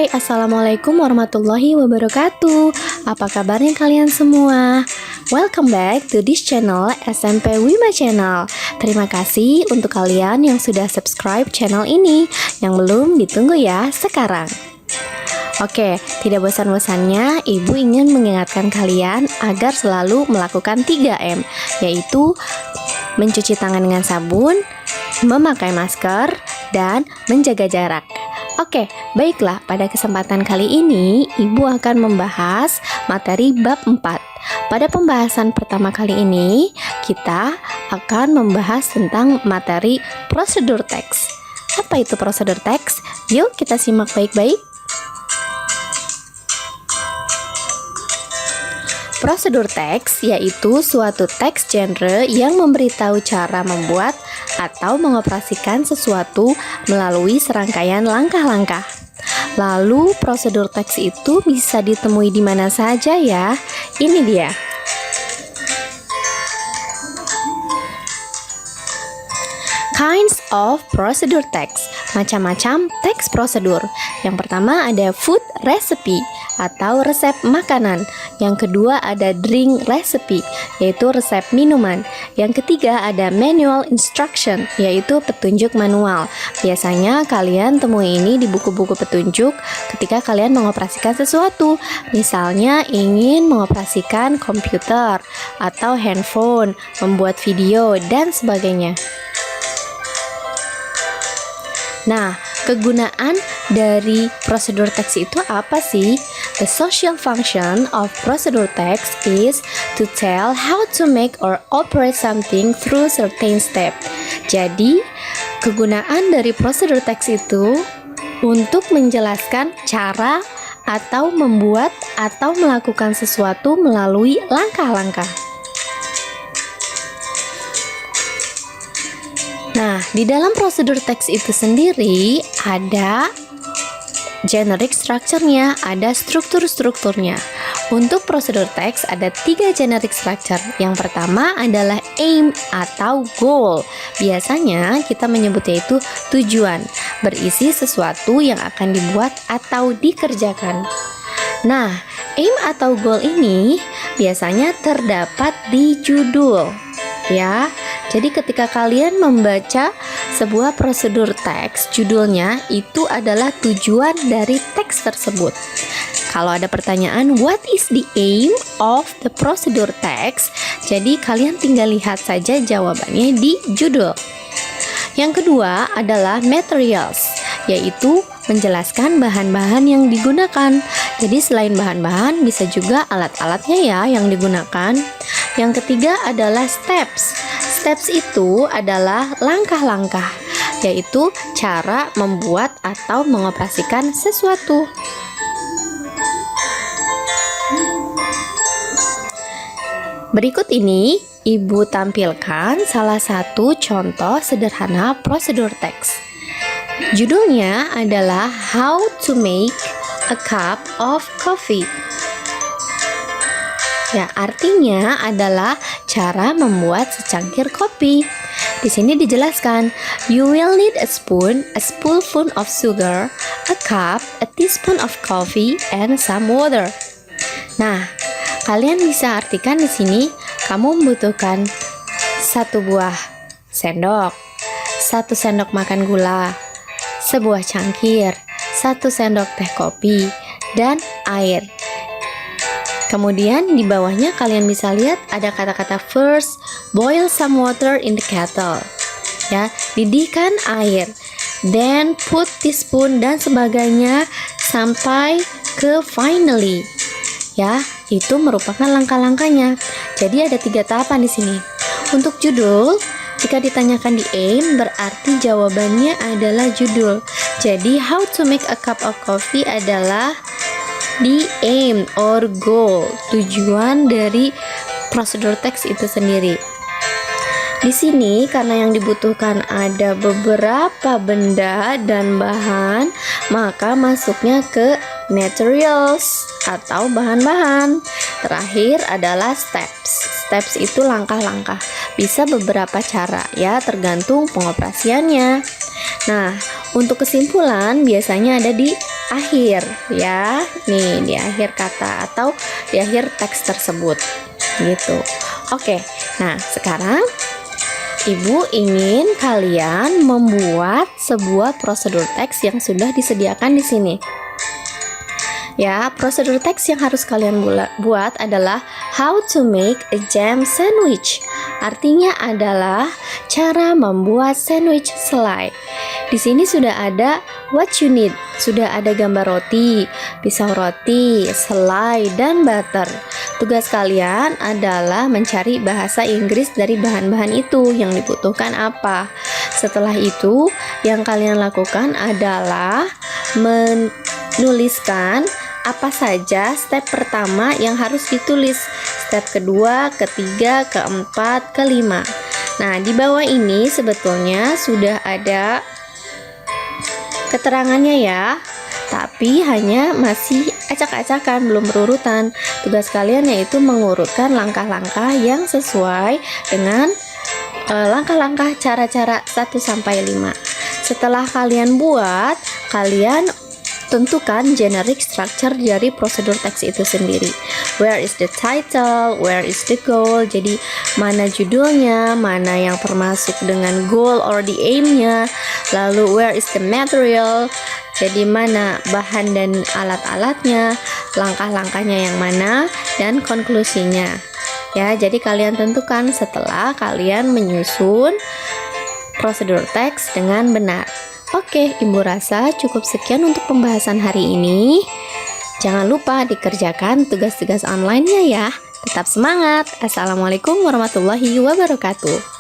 Hai, Assalamualaikum warahmatullahi wabarakatuh. Apa kabarnya kalian semua? Welcome back to this channel, SMP Wima Channel. Terima kasih untuk kalian yang sudah subscribe channel ini. Yang belum, ditunggu ya sekarang. Oke, tidak bosan-bosannya Ibu ingin mengingatkan kalian agar selalu melakukan 3M, yaitu mencuci tangan dengan sabun, memakai masker, dan menjaga jarak. Oke, baiklah, pada kesempatan kali ini Ibu akan membahas materi bab 4. Pada pembahasan pertama kali ini, kita akan membahas tentang materi prosedur teks. Apa itu prosedur teks? Yuk kita simak baik-baik. Prosedur teks yaitu suatu teks genre yang memberitahu cara membuat atau mengoperasikan sesuatu melalui serangkaian langkah-langkah. Lalu prosedur teks itu bisa ditemui di mana saja ya? Ini dia. Kinds of procedure text. Macam-macam teks prosedur. Yang pertama ada food recipe atau resep makanan. Yang kedua ada drink recipe, yaitu resep minuman. Yang ketiga ada manual instruction, yaitu petunjuk manual. Biasanya kalian temui ini di buku-buku petunjuk ketika kalian mengoperasikan sesuatu. Misalnya ingin mengoperasikan komputer atau handphone, membuat video, dan sebagainya. Nah, kegunaan dari prosedur teks itu apa sih? The social function of prosedur text is to tell how to make or operate something through certain step. Jadi, kegunaan dari prosedur teks itu untuk menjelaskan cara atau membuat atau melakukan sesuatu melalui langkah-langkah. Nah, di dalam prosedur teks itu sendiri ada generic structure-nya, ada struktur-strukturnya. Untuk prosedur teks ada 3 generic structure. Yang pertama adalah aim atau goal. Biasanya kita menyebutnya itu tujuan, berisi sesuatu yang akan dibuat atau dikerjakan. Nah, aim atau goal ini biasanya terdapat di judul, ya. Jadi ketika kalian membaca sebuah prosedur teks, judulnya itu adalah tujuan dari teks tersebut. Kalau ada pertanyaan, what is the aim of the procedure text? Jadi kalian tinggal lihat saja jawabannya di judul. Yang kedua adalah materials, yaitu menjelaskan bahan-bahan yang digunakan. Jadi selain bahan-bahan, bisa juga alat-alatnya ya yang digunakan. Yang ketiga adalah steps. Steps itu adalah langkah-langkah, yaitu cara membuat atau mengoperasikan sesuatu. Berikut ini Ibu tampilkan salah satu contoh sederhana prosedur teks. Judulnya adalah How to Make a Cup of Coffee. Ya, artinya adalah cara membuat secangkir kopi. Di sini dijelaskan, you will need a spoonful of sugar, a cup, a teaspoon of coffee, and some water. Nah, kalian bisa artikan di sini, kamu membutuhkan 1 buah sendok, 1 sendok makan gula, sebuah cangkir, 1 sendok teh kopi, dan air. Kemudian di bawahnya kalian bisa lihat ada kata-kata first, boil some water in the kettle. Ya, didihkan air. Then put teaspoon dan sebagainya sampai ke finally. Ya, itu merupakan langkah-langkahnya. Jadi ada 3 tahapan di sini. Untuk judul, jika ditanyakan di aim, berarti jawabannya adalah judul. Jadi how to make a cup of coffee adalah di aim or goal, tujuan dari prosedur teks itu sendiri. Di sini karena yang dibutuhkan ada beberapa benda dan bahan, maka masuknya ke materials atau bahan-bahan. Terakhir adalah steps. Steps itu langkah-langkah. Bisa beberapa cara ya, tergantung pengoperasiannya. Nah, Untuk kesimpulan biasanya ada di akhir ya. Nih, di akhir kata atau di akhir teks tersebut. Gitu. Oke. Nah, sekarang Ibu ingin kalian membuat sebuah prosedur teks yang sudah disediakan di sini. Ya, prosedur teks yang harus kalian buat adalah how to make a jam sandwich. Artinya adalah cara membuat sandwich selai. Di sini sudah ada what you need, sudah ada gambar roti, pisau roti, selai, dan butter. Tugas kalian adalah mencari bahasa Inggris dari bahan-bahan itu yang dibutuhkan apa. Setelah itu, yang kalian lakukan adalah menuliskan apa saja step pertama yang harus ditulis, step kedua, ketiga, keempat, kelima. Nah, di bawah ini sebetulnya sudah ada keterangannya ya, tapi hanya masih acak-acakan, belum berurutan. Tugas kalian yaitu mengurutkan langkah-langkah yang sesuai dengan langkah-langkah cara-cara 1-5. Setelah kalian buat, kalian tentukan generic structure dari prosedur teks itu sendiri. Where is the title? Where is the goal? Jadi mana judulnya, mana yang termasuk dengan goal or the aim-nya. Lalu where is the material? Jadi mana bahan dan alat-alatnya, langkah-langkahnya yang mana, dan konklusinya. Ya, jadi kalian tentukan setelah kalian menyusun prosedur teks dengan benar. Oke, Ibu rasa cukup sekian untuk pembahasan hari ini. Jangan lupa dikerjakan tugas-tugas online-nya ya. Tetap semangat. Assalamualaikum warahmatullahi wabarakatuh.